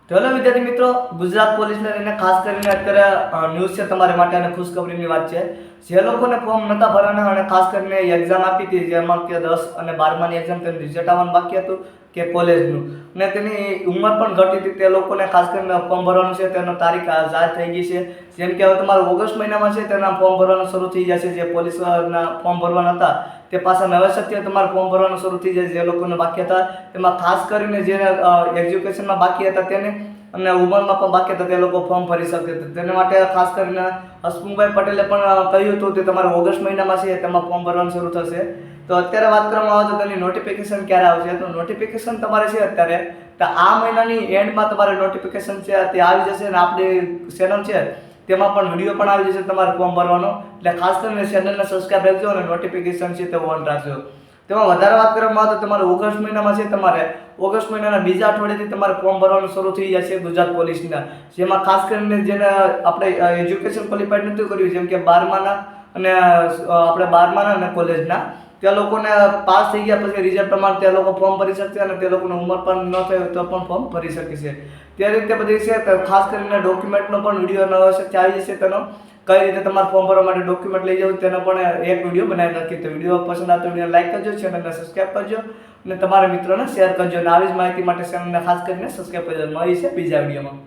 તો હેલો વિદ્યાર્થી મિત્રો, ગુજરાત પોલીસને લઈને ખાસ કરીને અત્યારે ન્યૂઝ છે તમારા માટે અને ખુશખબરીની વાત છે. જે લોકોને ફોર્મ નહોતા ભરવાના અને ખાસ કરીને એક્ઝામ આપી હતી, જેમાં કે 10 અને 12માની એક્ઝામ તેનું રિઝલ્ટ આવવાનું બાકી હતું કે કોલેજનું, અને તેની ઉંમર પણ ઘટી હતી, તે લોકોને ખાસ કરીને ફોર્મ ભરવાનું છે. તેનો તારીખ જાહેર થઈ ગઈ છે. જેમ કે હવે તમારું ઓગસ્ટ મહિનામાં છે તેના ફોર્મ ભરવાનું શરૂ થઈ જશે. જે પોલીસના ફોર્મ ભરવાના હતા તે પાછા નવા સત્ય તમારે ફોર્મ ભરવાનું શરૂ થઈ જાય. જે લોકોને બાકી હતા તેમાં ખાસ કરીને જે એજ્યુકેશનમાં બાકી હતા તેને અને ઉંમરમાં પણ બાકી હતા તે લોકો ફોર્મ ભરી શકે. તેના માટે ખાસ કરીને હસમુખભાઈ પટેલે પણ કહ્યું હતું કે તમારે ઓગસ્ટ મહિનામાં છે તેમાં ફોર્મ ભરવાનું શરૂ થશે. તો અત્યારે વાત કરવામાં આવે તો તેની નોટિફિકેશન ક્યારે આવશે, તો નોટિફિકેશન તમારે છે અત્યારે તો આ મહિનાની એન્ડમાં તમારે નોટિફિકેશન છે તે આવી જશે. અને આપણી ચેનલ છે તેમાં પણ વિડીયો પણ આવી જશે તમારે ફોર્મ ભરવાનો. એટલે ખાસ કરીને ચેનલને સબસ્ક્રાઈબ રાખજો અને નોટિફિકેશન છે તે ઓન રાખજો. તેમાં વધારે વાત કરવામાં આવે તો તમારે ઓગસ્ટ મહિનામાં છે તમારે ઓગસ્ટ મહિનાના બીજા અઠવાડિયેથી તમારે ફોર્મ ભરવાનું શરૂ થઈ જશે ગુજરાત પોલીસના. જેમાં ખાસ કરીને જેને આપણે એજ્યુકેશન ક્વોલિફાઈડ નથી કર્યું, જેમ કે 12માના અને આપણે 12માના અને કોલેજના, તે લોકોને પાસ થઈ ગયા પછી રિઝલ્ટ પ્રમાણે તે લોકો ફોર્મ ભરી શકશે. અને તે લોકોની ઉંમર પણ ન થઈ હોય તો પણ ફોર્મ ભરી શકે છે. તે રીતે બધી છે. ખાસ કરીને ડોક્યુમેન્ટનો પણ વિડીયો નવો છે આવી જશે. તેનો કઈ રીતે તમારે ફોર્મ ભરવા માટે ડોક્યુમેન્ટ લઈ જવું તેનો પણ એક વિડીયો બનાવી નાખી. તો વિડીયો પસંદ આવતો વિડીયો લાઈક કરજો, ચેનલને સબસ્ક્રાઈબ કરજો અને તમારા મિત્રોને શેર કરજો. અને આવી જ માહિતી માટે ચેનલને ખાસ કરીને સબસ્ક્રાઈબ કરજો. મળી છે બીજા વિડીયોમાં.